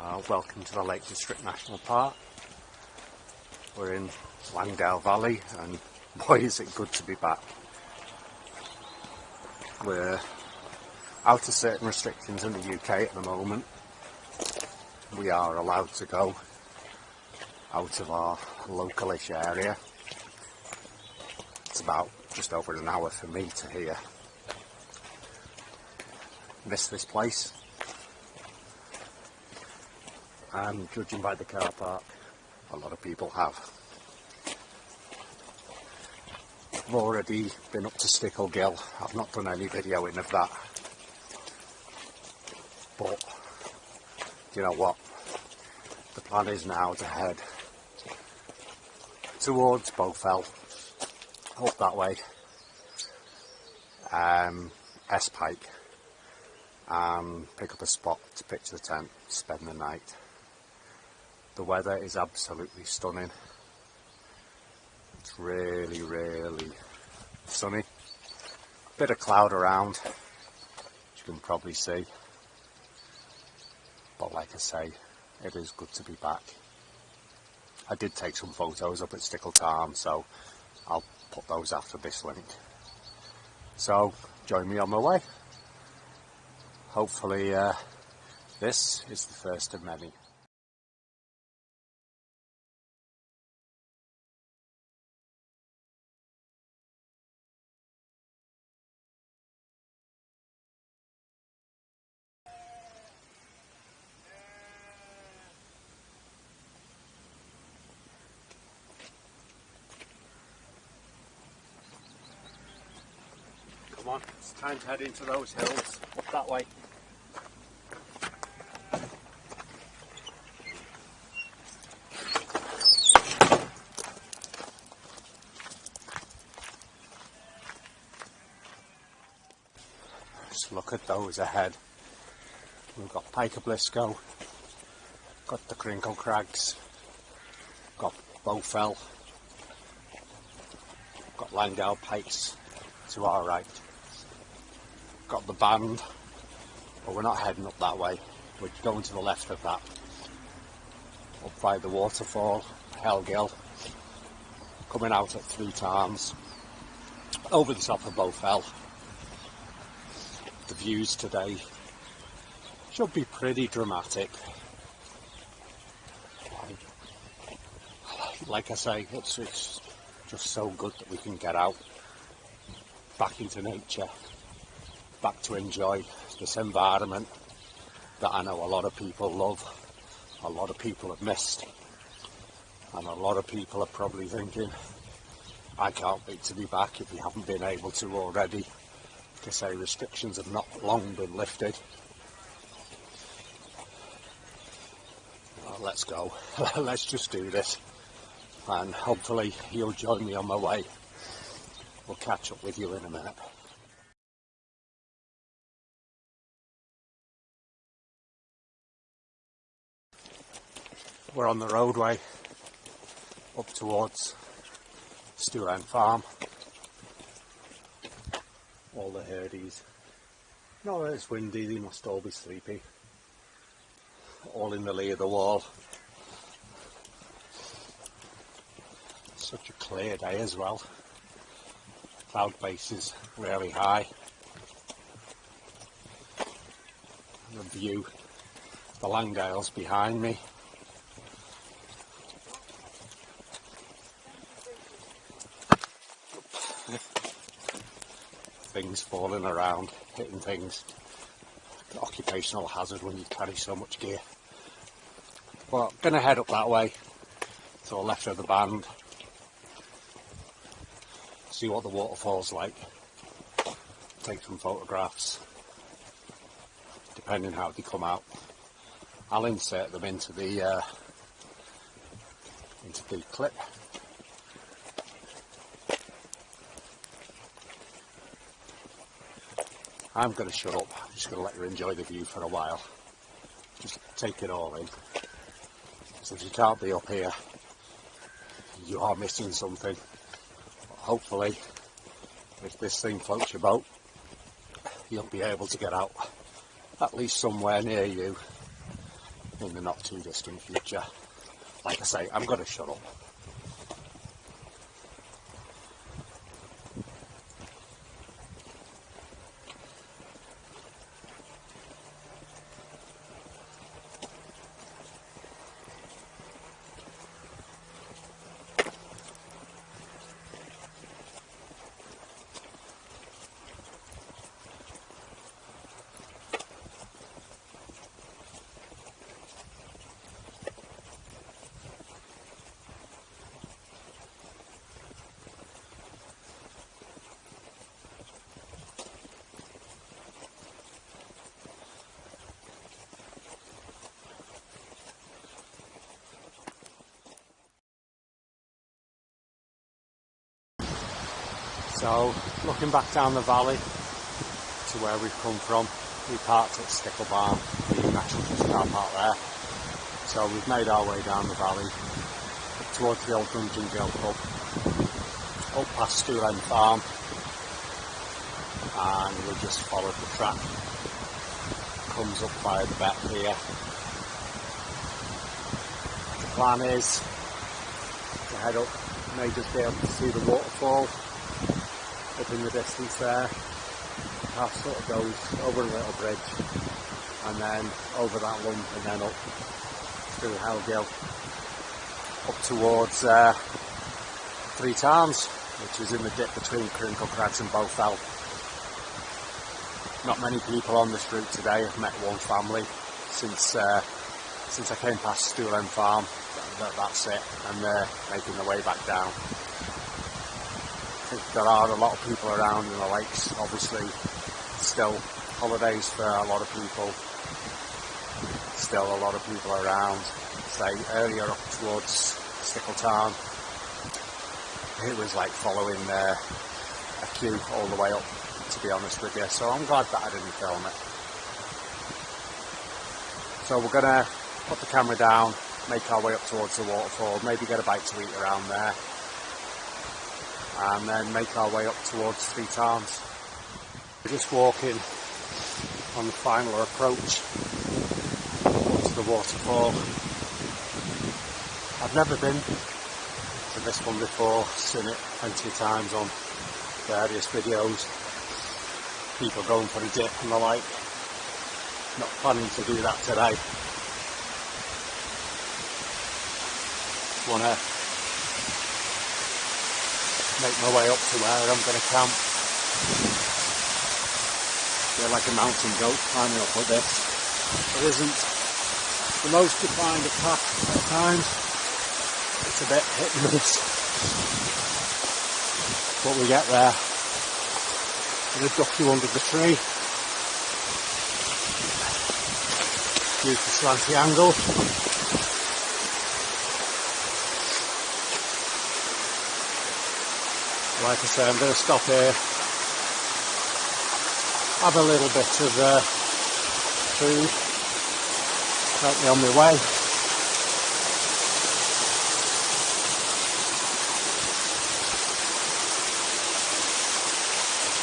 Welcome to the Lake District National Park. We're in Langdale Valley and boy is it good to be back. We're out of certain restrictions in the UK at the moment. We are allowed to go out of our localish area. It's about just over an hour for me to here. Miss this place. And judging by the car park, a lot of people have. I've already been up to Scafell Pike. I've not done any videoing of that. But, you know what? The plan is now to head towards Scafell, up that way, Esk Pike, and pick up a spot to pitch the tent, spend the night. The weather is absolutely stunning. It's really, really sunny. Bit of cloud around, as you can probably see. But like I say, it is good to be back. I did take some photos up at Scafell Pike, so I'll put those after this link. So join me on my way. Hopefully this is the first of many. Come on, it's time to head into those hills, up that way. Just look at those ahead. We've got Pike de Bield, got the Crinkle Crags, got Scafell, got Langdale Pikes to our right. Got the band, but we're not heading up that way. We're going to the left of that, up by the waterfall, Hellgill, coming out at 3 times, over the top of Scafell. The views today should be pretty dramatic. Like I say, it's just so good that we can get out, back into nature, back to enjoy this environment that I know a lot of people love, a lot of people have missed, and a lot of people are probably thinking, I can't wait to be back if you haven't been able to already. To say restrictions have not long been lifted. Well, let's go. Let's just do this, and hopefully you'll join me on my way. We'll catch up with you in a minute. We're on the roadway up towards Scafell Farm. All the herdies. No, it's windy, they must all be sleepy. All in the lee of the wall. Such a clear day as well. Cloud base is really high. The view, the Langdales behind me. Things falling around, hitting things. Occupational hazard when you carry so much gear. Well, I'm gonna head up that way to the left of the band. See what the waterfall's like. Take some photographs. Depending how they come out, I'll insert them into the clip. I'm going to shut up. I'm just going to let you enjoy the view for a while. Just take it all in. So if you can't be up here, you are missing something. But hopefully, if this thing floats your boat, you'll be able to get out at least somewhere near you in the not too distant future. Like I say, I'm going to shut up. So, looking back down the valley to where we've come from, we parked at Scafell Pike, the National Trust car park there. So we've made our way down the valley, up towards the old Dungeon Girl pub, up past Scafell Farm, and we just followed the track. Comes up by the bet here. The plan is to head up, may just be able to see the waterfall up in the distance there. The path sort of goes over a little bridge and then over that lump and then up through Hellgill up towards Three Tarns, which is in the dip between Crinkle Crags and Bowfell. Not many people on this route today. I've met one family since I came past Scafell Farm. That's it, and they're making their way back down. I think there are a lot of people around in the lakes, obviously still holidays for a lot of people, still a lot of people around. Say earlier up towards Stickletown, it was like following a queue all the way up, to be honest with you, so I'm glad that I didn't film it. So we're going to put the camera down, make our way up towards the waterfall, maybe get a bite to eat around there, and then make our way up towards Three Tarns. We're just walking on the final approach up to the waterfall. I've never been to this one before, seen it plenty of times on various videos, people going for a dip and the like. Not planning to do that today. Want to make my way up to where I'm going to camp. Feel like a mountain goat climbing up like this. It isn't the most defined of path at times. It's a bit hit and miss. But we get there. Gonna duck you under the tree. Use the slanty angle. Like I say, I'm going to stop here, have a little bit of food, help me on my way.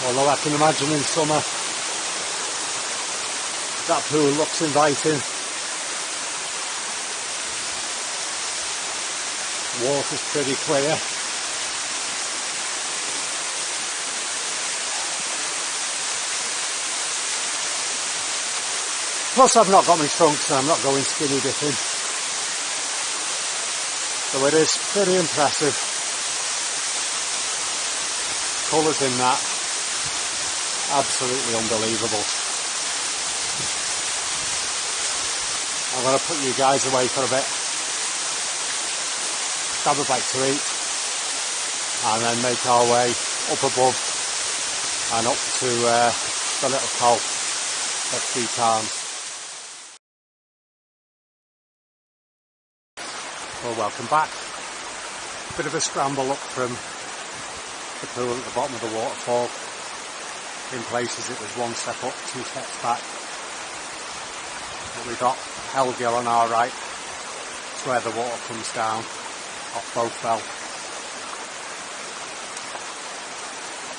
Although I can imagine in summer that pool looks inviting. Water's pretty clear. Plus I've not got my trunks and I'm not going skinny dipping. So it is pretty impressive. Colours in that, absolutely unbelievable. I'm going to put you guys away for a bit, grab a bite to eat, and then make our way up above and up to the little col at Three Tarns. Well, welcome back. Bit of a scramble up from the pool at the bottom of the waterfall. In places it was one step up, two steps back. But we got Hellgill on our right. It's where the water comes down off Bowfell.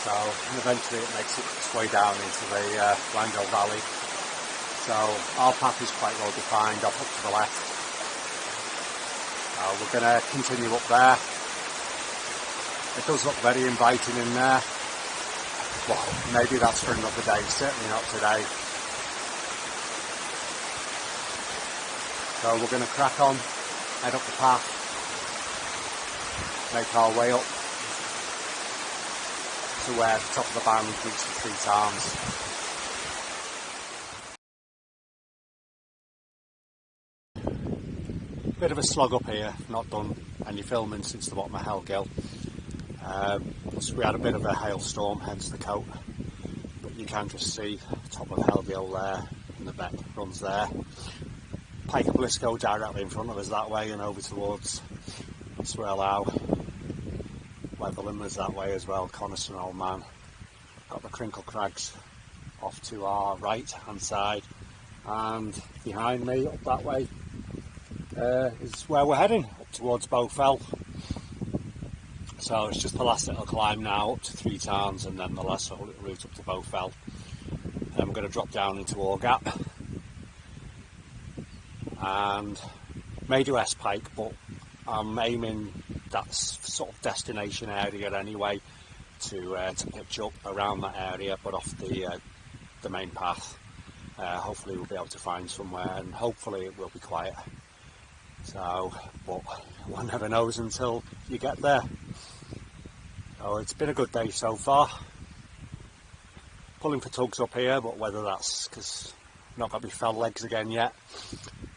So eventually it makes its way down into the Blindell Valley. So our path is quite well defined up to the left. We're going to continue up there. It does look very inviting in there. Well, maybe that's for another day, certainly not today. So we're going to crack on, head up the path, make our way up to where the top of the band meets the Three Tarns. Bit of a slog up here, not done any filming since the bottom of Hellgill. So we had a bit of a hailstorm, hence the coat. But you can just see the top of Hellgill there, and the beck runs there. Pike de Bield go directly in front of us that way and over towards Swirlow. Weatherland was that way as well, Coniston Old Man. Got the Crinkle Crags off to our right hand side, and behind me up that way is where we're heading, up towards Bowfell. So it's just the last little climb now up to Three Tarns, and then the last little route up to Bowfell. Then we're going to drop down into Orgap and may do Esk Pike, but I'm aiming that sort of destination area anyway to pitch up around that area, but off the main path. Hopefully we'll be able to find somewhere, and hopefully it will be quiet. So, but one never knows until you get there. So it's been a good day so far. Pulling for tugs up here, but whether that's because I've not got my fell legs again yet.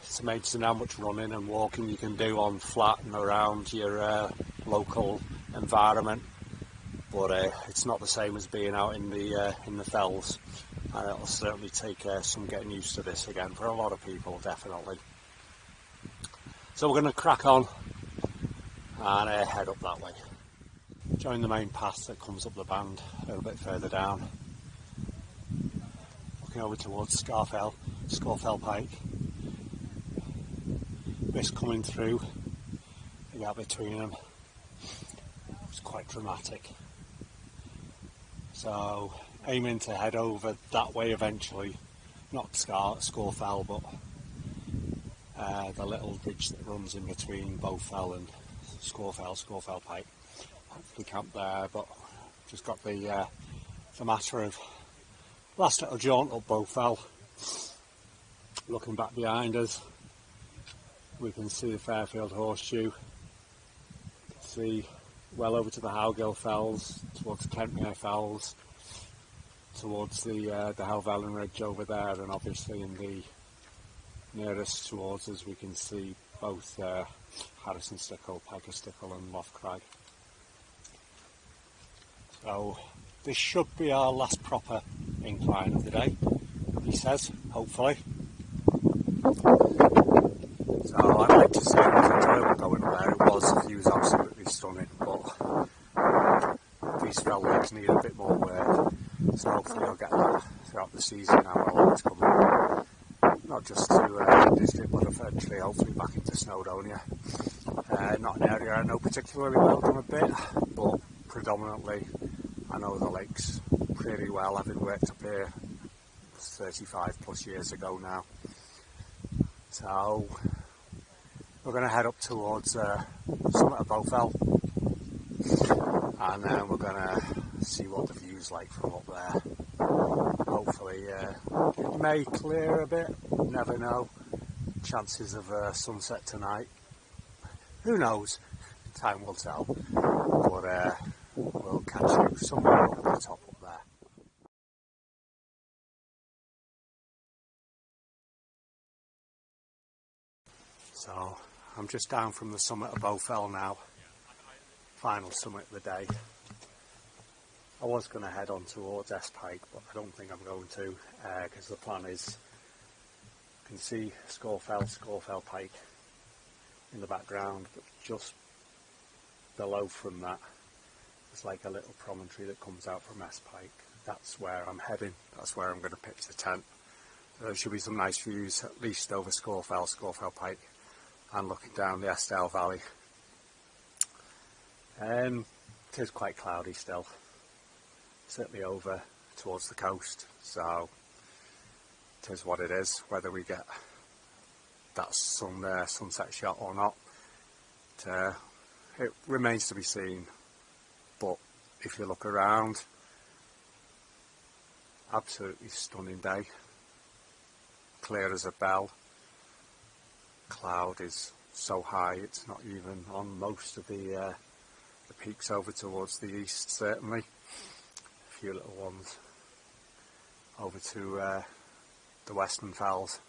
It's amazing how much running and walking you can do on flat and around your local environment, but it's not the same as being out in the fells, and it'll certainly take some getting used to this again for a lot of people, definitely. So we're going to crack on and head up that way. Join the main path that comes up the band a little bit further down, looking over towards Scafell Pike. This coming through, the gap between them was quite dramatic. So aiming to head over that way eventually, not Scafell, but the little ridge that runs in between Bowfell and Scafell Pike. Hopefully camp there, but just got the matter of last little jaunt up Bowfell. Looking back behind us, we can see the Fairfield Horseshoe. You can see well over to the Howgill Fells, towards the Kentmere Fells, towards the Helvellyn Ridge over there, and obviously in the nearest towards us we can see both Harrison Stickle, Piker Stickle and Loft Crag. So this should be our last proper incline of the day, he says, hopefully. So I'd like to say it was enjoyable going there. It was, the view was absolutely stunning, but these fell legs need a bit more work, so hopefully I'll get that throughout the season now while it's coming. Not just to district, but eventually hopefully back into Snowdonia. Not an area I know particularly well, done a bit, but predominantly I know the lakes pretty well, having worked up here 35 plus years ago now. So we're going to head up towards the summit of Bowfell, and then we're going to see what the view's like from up there. Hopefully it may clear a bit, never know. Chances of sunset tonight, who knows, time will tell, but we'll catch you somewhere up the top up there. So I'm just down from the summit of Bowfell now, final summit of the day. I was going to head on towards Esk Pike, but I don't think I'm going to, because the plan is, you can see Scafell Pike in the background, but just below from that there's like a little promontory that comes out from Esk Pike. That's where I'm heading, that's where I'm going to pitch the tent. There should be some nice views, at least over Scafell Pike, and looking down the Estelle Valley. It is quite cloudy still, certainly over towards the coast, so it is what it is, whether we get that sunset shot or not. It remains to be seen, but if you look around, absolutely stunning day, clear as a bell. Cloud is so high it's not even on most of the peaks over towards the east, certainly. A few little ones over to the western fells.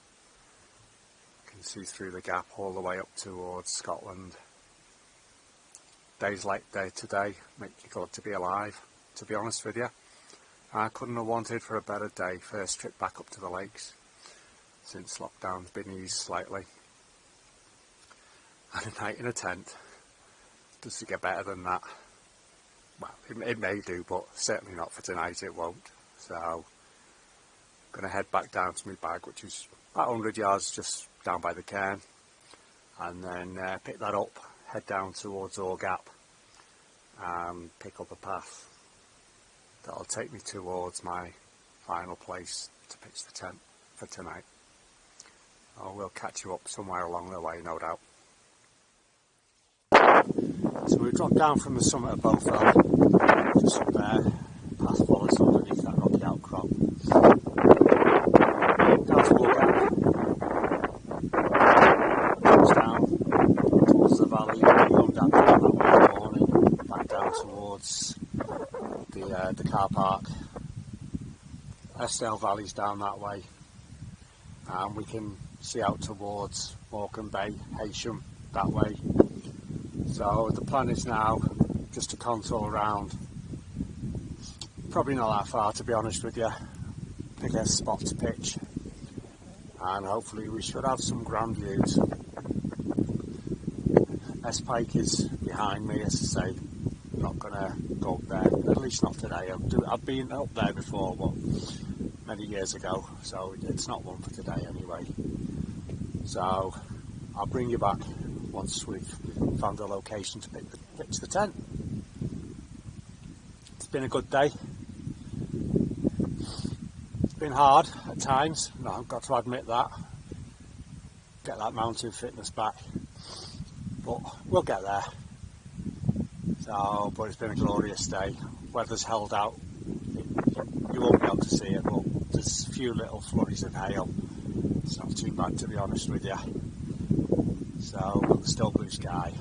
You can see through the gap all the way up towards Scotland. Days like today make you glad to be alive, to be honest with you. I couldn't have wanted for a better day. First trip back up to the lakes since lockdown's been eased slightly. And a night in a tent. Does it get better than that? Well, it may do, but certainly not for tonight, it won't. So, I'm going to head back down to my bag, which is about 100 yards just down by the cairn. And then pick that up, head down towards Ore Gap and pick up a path that'll take me towards my final place to pitch the tent for tonight. Oh, we'll catch you up somewhere along the way, no doubt. So we dropped down from the summit of Bowfell, just up there, path follows underneath that rocky outcrop. Down to Ore Gap, comes down towards the valley, we come down that way in the morning, back down towards the car park. Eskdale Valley's down that way, and we can see out towards Morecambe Bay, Heysham, that way. So the plan is now just to contour around, probably not that far to be honest with you, pick a spot to pitch, and hopefully we should have some grand views. Esk Pike is behind me, as I say. I'm not going to go up there, at least not today. I've been up there before, but many years ago, so it's not one for today anyway. So I'll bring you back once we've found a location to pitch the tent. It's been a good day. It's been hard at times, no, I've got to admit that. Get that mountain fitness back, but we'll get there. So, but it's been a glorious day. Weather's held out. You won't be able to see it, but there's a few little flurries of hail. It's not too bad, to be honest with you. So, still blue sky.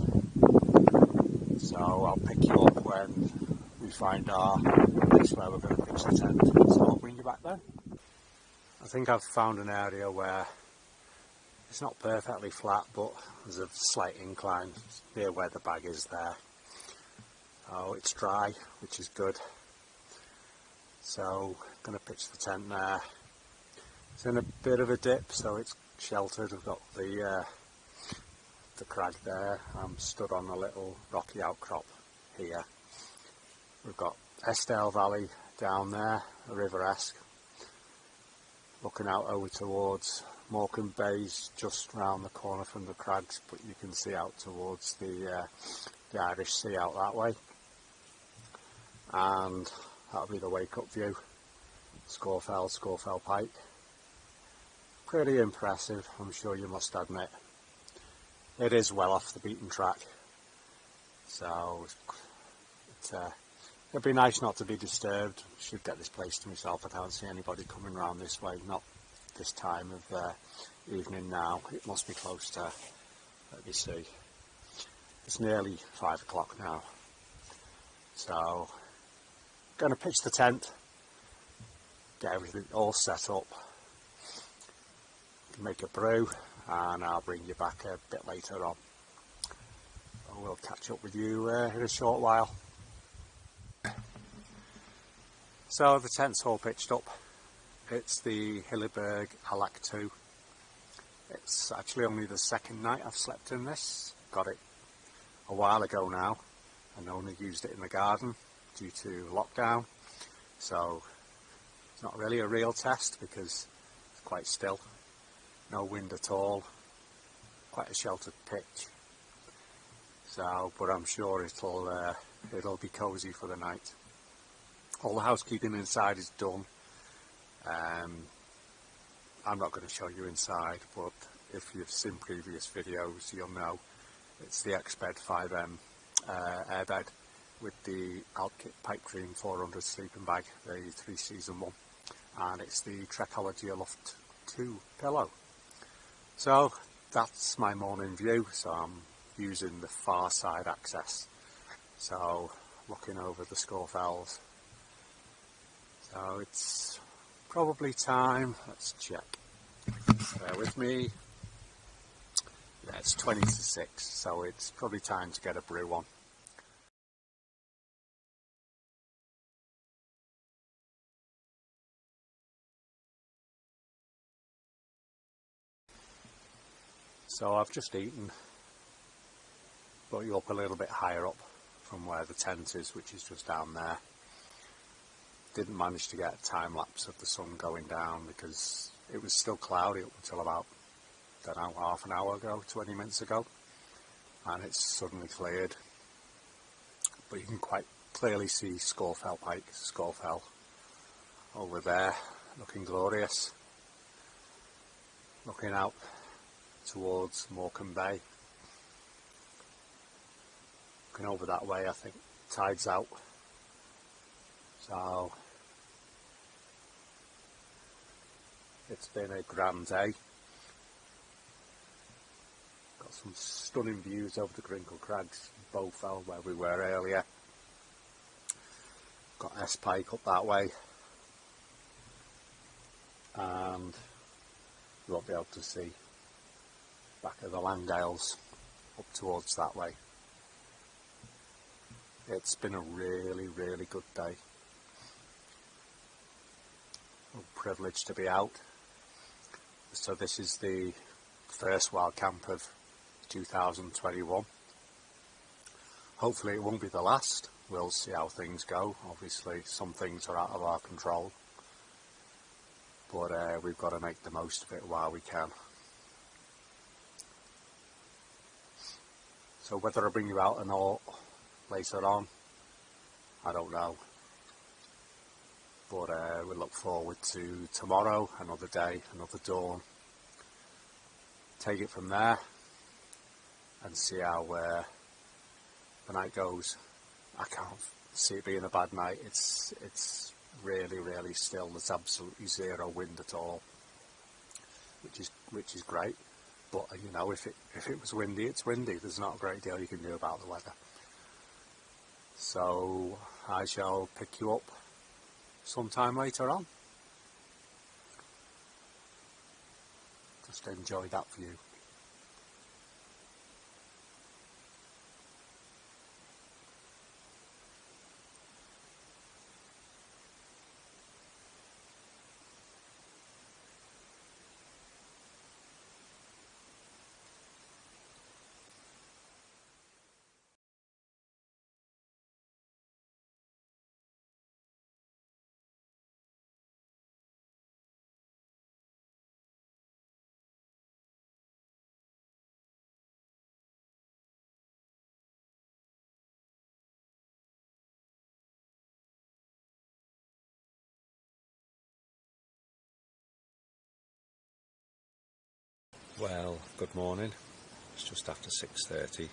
So I'll pick you up when we find our place where we're going to pitch the tent. So I'll bring you back then. I think I've found an area where it's not perfectly flat, but there's a slight incline near where the bag is there. Oh, it's dry, which is good. So, going to pitch the tent there. It's in a bit of a dip, so it's sheltered. I've got the crag there. I'm stood on a little rocky outcrop here. We've got Eskdale Valley down there, the River Esk. Looking out over towards Morecambe Bay's just round the corner from the crags, but you can see out towards the Irish Sea out that way. And that'll be the wake up view. Scafell Pike. Pretty impressive, I'm sure you must admit. It is well off the beaten track, so it'd be nice not to be disturbed. Should get this place to myself. I can't see anybody coming round this way, not this time of evening now. It must be close to, let me see, it's nearly 5 o'clock now. So, going to pitch the tent, get everything all set up, make a brew, and I'll bring you back a bit later on. We'll catch up with you in a short while. So the tent's all pitched up. It's the Hilleberg Alack 2. It's actually only the second night I've slept in this. Got it a while ago now and only used it in the garden due to lockdown. So it's not really a real test because it's quite still. No wind at all. Quite a sheltered pitch. So, but I'm sure it'll be cosy for the night. All the housekeeping inside is done. I'm not going to show you inside, but if you've seen previous videos you'll know it's the Esk Pike airbed with the Pike Cream 400 sleeping bag, the 3-season one, and it's the Trekology Loft 2 pillow. So that's my morning view, so I'm using the far side access, so looking over the Scafells. So it's probably time, let's check, bear with me, yeah, it's 20 to 6, so it's probably time to get a brew on. So I've just eaten, brought you up a little bit higher up from where the tent is, which is just down there. Didn't manage to get a time lapse of the sun going down because it was still cloudy up until about, I don't know, half an hour ago, 20 minutes ago, and it's suddenly cleared. But you can quite clearly see Scafell Pike, Scafell over there, looking glorious, looking out towards Morecambe Bay. Looking over that way, I think tide's out, so it's been a grand day. Got some stunning views over the Crinkle Crags, Bowfell where we were earlier. Got Esk Pike up that way, and you won't be able to see back of the Langdales up towards that way. It's been a really, really good day. I'm privileged to be out. So this is the first wild camp of 2021. Hopefully it won't be the last. We'll see how things go. Obviously some things are out of our control, but we've got to make the most of it while we can. So whether I bring you out or not later on, I don't know, but we look forward to tomorrow, another day, another dawn. Take it from there and see how the night goes. I can't see it being a bad night. It's really, really still. There's absolutely zero wind at all, which is great. But you know, if it was windy, it's windy. There's not a great deal you can do about the weather. So I shall pick you up sometime later on. Just enjoy that view. Well, good morning. It's just after 6:30.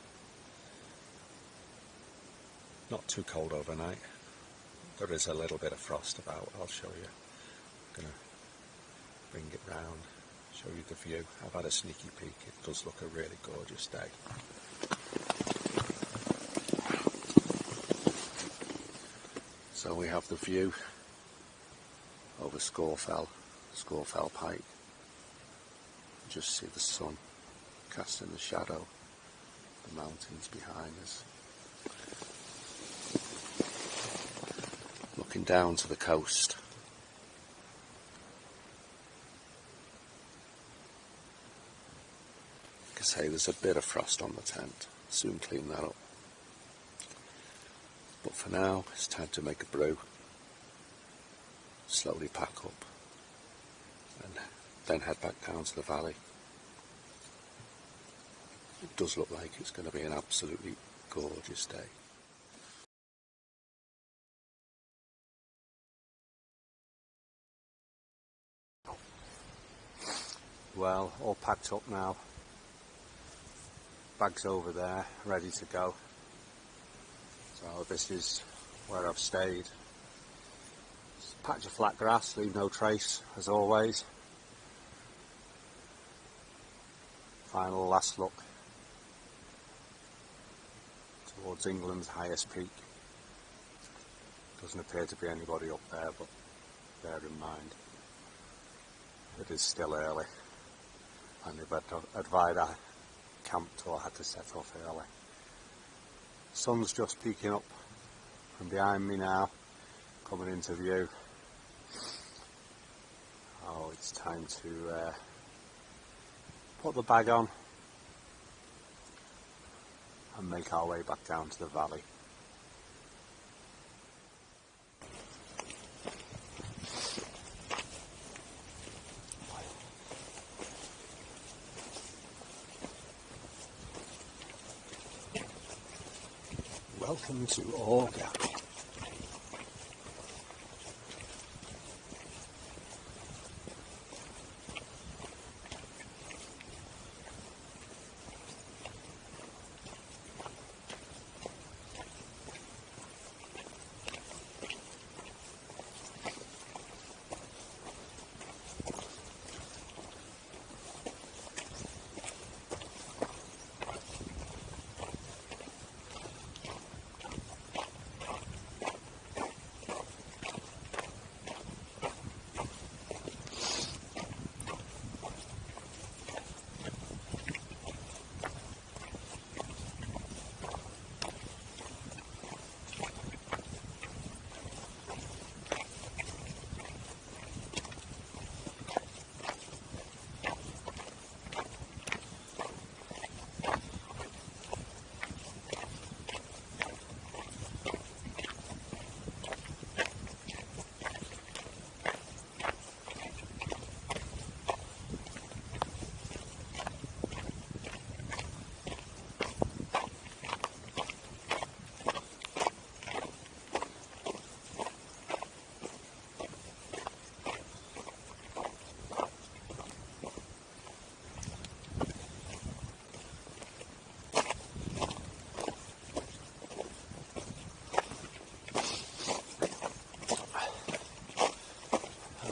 Not too cold overnight. There is a little bit of frost about, I'll show you. I'm going to bring it round, show you the view. I've had a sneaky peek. It does look a really gorgeous day. So we have the view over Scafell Pike. Just see the sun casting the shadow, the mountains behind us. Looking down to the coast. Like I say, there's a bit of frost on the tent. Soon clean that up. But for now, it's time to make a brew. Slowly pack up and then head back down to the valley. It does look like it's going to be an absolutely gorgeous day. well, all packed up now. Bags over there, ready to go. So this is where I've stayed. It's a patch of flat grass, leave no trace, as always. Final last look towards England's highest peak. Doesn't appear to be anybody up there, but bear in mind it is still early, and they've advised I camped or had to set off early. Sun's just peeking up from behind me now, coming into view. Oh, it's time to put the bag on and make our way back down to the valley. Welcome to Orga.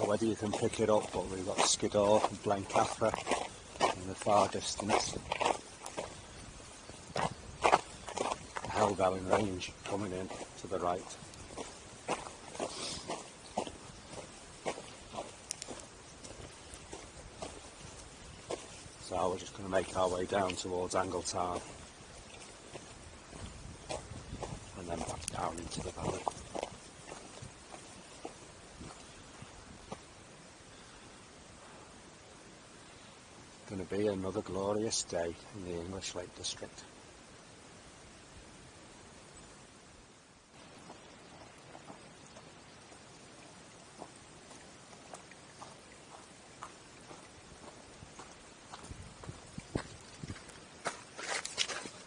Whether you can pick it up, but we've got Skiddaw and Blencathra in the far distance. Helvellyn range coming in to the right. So we're just going to make our way down towards Angletown and then back down into the valley. Going to be another glorious day in the English Lake District.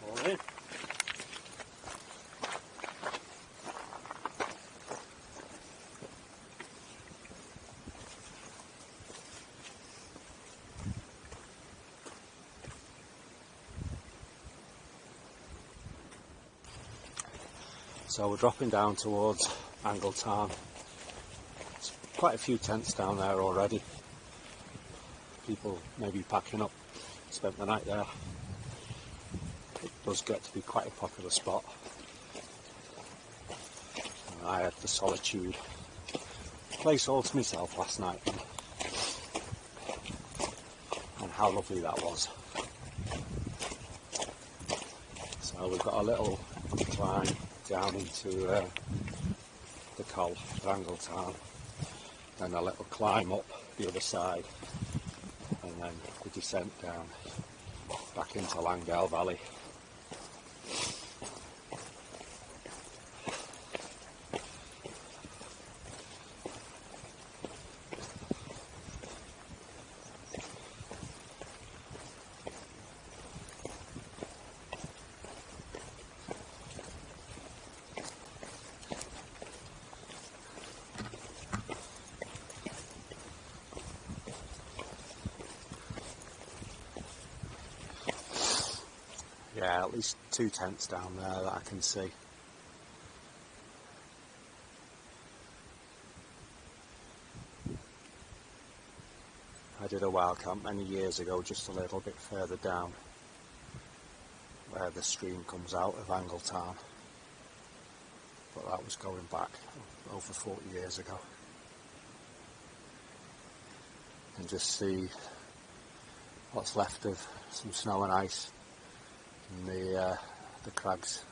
All in. So we're dropping down towards Angletown. There's quite a few tents down there already. People maybe packing up, spent the night there. It does get to be quite a popular spot. And I had the solitude place all to myself last night. And how lovely that was. So we've got a little climb down into the Col of Angletown, then a little climb up the other side, and then the descent down back into Langdale Valley. Yeah, at least 2 tents down there that I can see. I did a wild camp many years ago, just a little bit further down, where the stream comes out of Angletown. But that was going back over 40 years ago. And just see what's left of some snow and ice in the crags.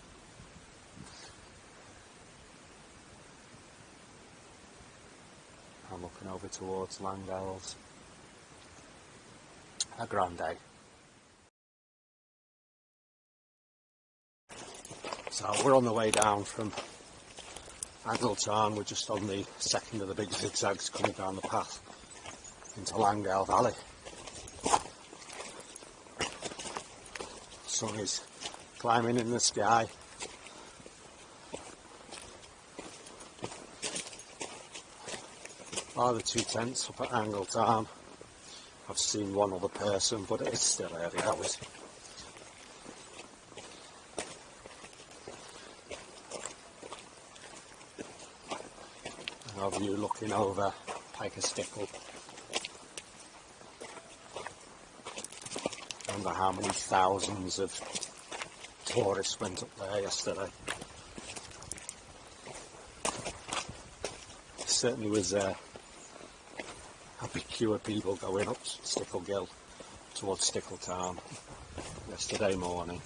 I'm looking over towards Langdales. A grand day. So we're on the way down from Angletown. We're just on the second of the big zigzags coming down the path into Langdale Valley. Sun is climbing in the sky. The 2 tents up at Angletown. I've seen one other person, but it's still early hours. Of you looking over Pike Stickle. I wonder how many thousands of tourists went up there yesterday. Certainly was a big queue of people going up Stickle Gill towards Stickletown yesterday morning.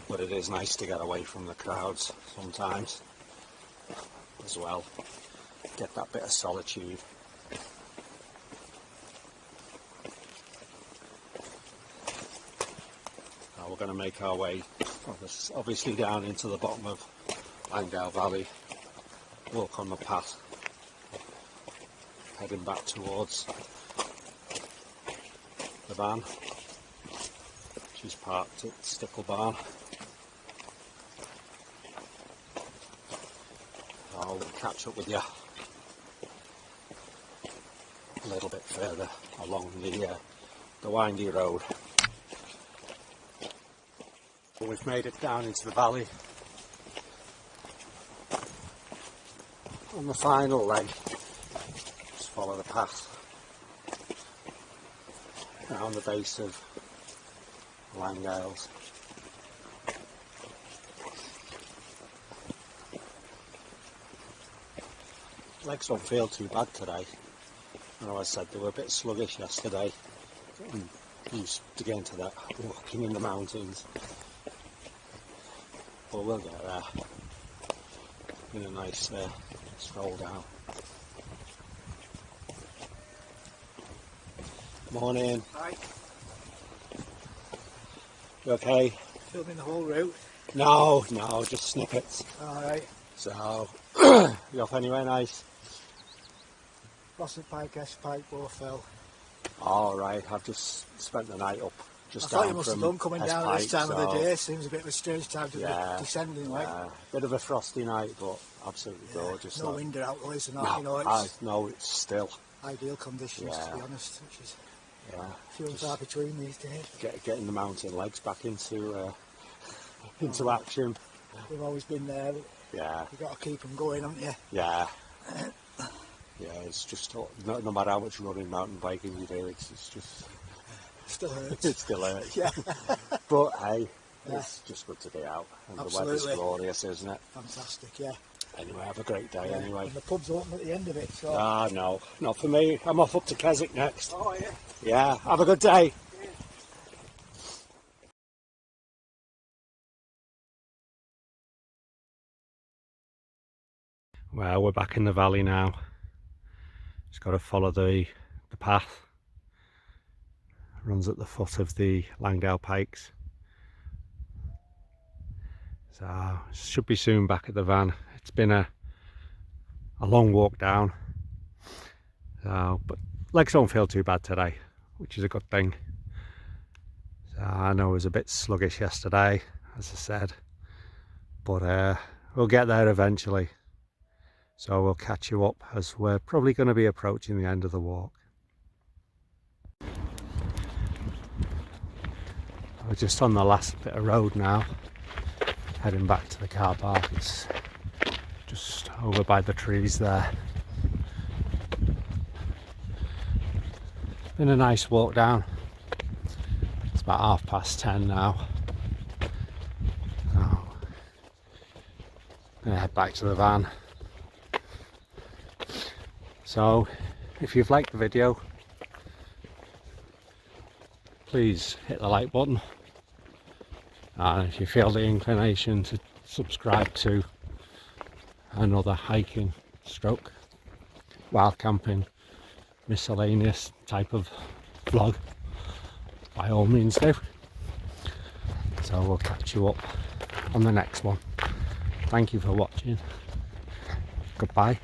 But it is nice to get away from the crowds sometimes as well, get that bit of solitude. Now we're going to make our way obviously down into the bottom of Langdale Valley, walk on the path, heading back towards the van, which is parked at Stickle Barn. I'll catch up with you a little bit further along the windy road. We've made it down into the valley on the final leg. Just follow the path down the base of Langdales. Legs don't feel too bad today. I know I said they were a bit sluggish yesterday. I'm used to getting to that walking in the mountains. But we'll get there. In a nice stroll down. Morning. Hi. You okay? Filming the whole route? No, just snippets. Alright. So, you off anywhere nice? Scafell Pike, Esk Pike, both fell. Alright, I've just spent the night up. Just I thought down you must have from done coming Esk down at Pike, this time of the so day. Seems a bit of a strange time to be descending like. Bit of a frosty night, but absolutely gorgeous. No wind out, is there No, not? You know, no, it's still. Ideal conditions, to be honest, which is few and far between these days. Getting the mountain legs back into action. They've always been there, but you've got to keep them going, haven't you? Yeah, it's just, no matter how much running, mountain biking you do, it's just... Still hurts. It still hurts. Yeah. But hey, it's just good to be out. And absolutely. The weather's glorious, isn't it? Fantastic, yeah. Anyway, have a great day anyway. And the pub's open at the end of it, so... No, not for me. I'm off up to Keswick next. Oh, yeah. Yeah, have a good day. Yeah. Well, we're back in the valley now. Just got to follow the path. Runs at the foot of the Langdale Pikes. So should be soon back at the van. It's been a long walk down. So, but legs don't feel too bad today, which is a good thing. So I know it was a bit sluggish yesterday, as I said, but we'll get there eventually. So we'll catch you up as we're probably going to be approaching the end of the walk. We're just on the last bit of road now, heading back to the car park. It's just over by the trees there. Been a nice walk down. It's about 10:30 now. So I'm gonna head back to the van. So if you've liked the video, please hit the like button, and if you feel the inclination to subscribe to another hiking stroke wild camping miscellaneous type of vlog, by all means do. So we'll catch you up on the next one. Thank you for watching. Goodbye.